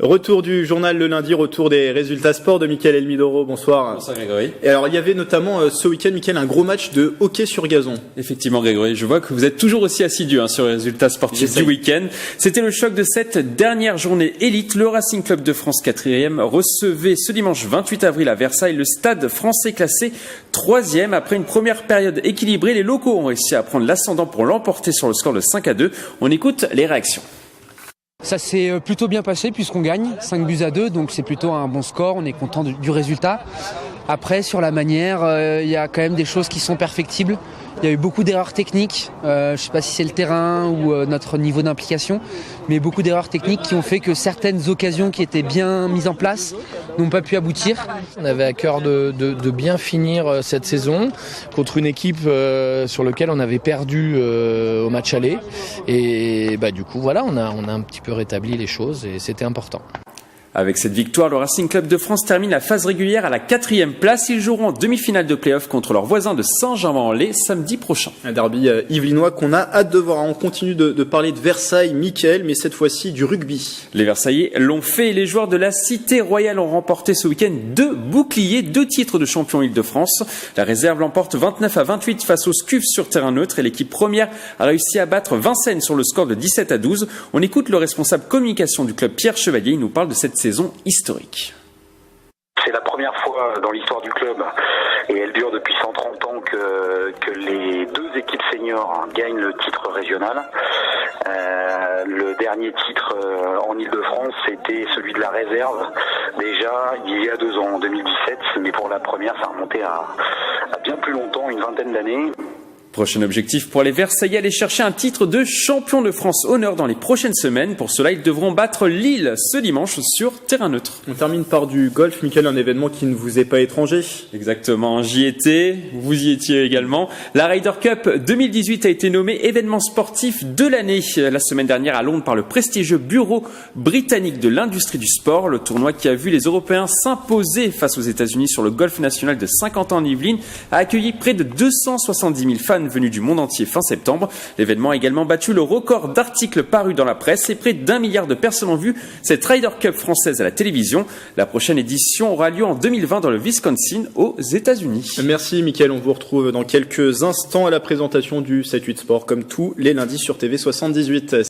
Retour du journal le lundi, retour des résultats sport de Mickaël Elmidoro. Bonsoir. Bonsoir Grégory. Et alors il y avait notamment ce week-end, Mickaël, un gros match de hockey sur gazon. Effectivement Grégory, je vois que vous êtes toujours aussi assidu sur les résultats sportifs du week-end. C'était le choc de cette dernière journée élite. Le Racing Club de France 4e recevait ce dimanche 28 avril à Versailles le Stade français classé 3e. Après une première période équilibrée, les locaux ont réussi à prendre l'ascendant pour l'emporter sur le score de 5-2. On écoute les réactions. Ça s'est plutôt bien passé puisqu'on gagne 5-2, donc c'est plutôt un bon score, on est content du résultat. Après, sur la manière, il y a quand même des choses qui sont perfectibles. Il y a eu beaucoup d'erreurs techniques, je ne sais pas si c'est le terrain ou notre niveau d'implication, mais beaucoup d'erreurs techniques qui ont fait que certaines occasions qui étaient bien mises en place n'ont pas pu aboutir. On avait à cœur de bien finir cette saison contre une équipe sur laquelle on avait perdu au match aller. Et du coup, voilà, on a un petit peu rétabli les choses et c'était important. Avec cette victoire, le Racing Club de France termine la phase régulière à la 4e place. Ils joueront en demi-finale de play-off contre leurs voisins de Saint-Germain-en-Laye samedi prochain. Un derby yvelinois qu'on a hâte de voir. On continue de parler de Versailles, Mickaël, mais cette fois-ci du rugby. Les Versaillais l'ont fait et les joueurs de la Cité Royale ont remporté ce week-end 2 boucliers, 2 titres de champion Île-de-France. La réserve l'emporte 29-28 face aux Scufs sur terrain neutre et l'équipe première a réussi à battre Vincennes sur le score de 17-12. On écoute le responsable communication du club Pierre Chevalier, il nous parle de cette saison historique. C'est la première fois dans l'histoire du club, et elle dure depuis 130 ans, que les 2 équipes seniors gagnent le titre régional. Le dernier titre en Île-de-France, c'était celui de la réserve, déjà il y a 2 ans, en 2017, mais pour la première, ça remontait à bien plus longtemps, une vingtaine d'années. Prochain objectif pour les Versaillais, aller chercher un titre de champion de France honneur dans les prochaines semaines. Pour cela, ils devront battre Lille ce dimanche sur terrain neutre. On termine par du golf, Mickaël, un événement qui ne vous est pas étranger. Exactement, j'y étais, vous y étiez également. La Ryder Cup 2018 a été nommée événement sportif de l'année la semaine dernière à Londres par le prestigieux bureau britannique de l'industrie du sport. Le tournoi qui a vu les Européens s'imposer face aux États-Unis sur le golf national de Saint-Quentin en Yvelines a accueilli près de 270 000 fans venus du monde entier fin septembre. L'événement a également battu le record d'articles parus dans la presse et près d'1 milliard de personnes ont vu cette Ryder Cup française à la télévision. La prochaine édition aura lieu en 2020 dans le Wisconsin aux États-Unis. Merci Mickaël, on vous retrouve dans quelques instants à la présentation du 7-8 Sport comme tous les lundis sur TV 78.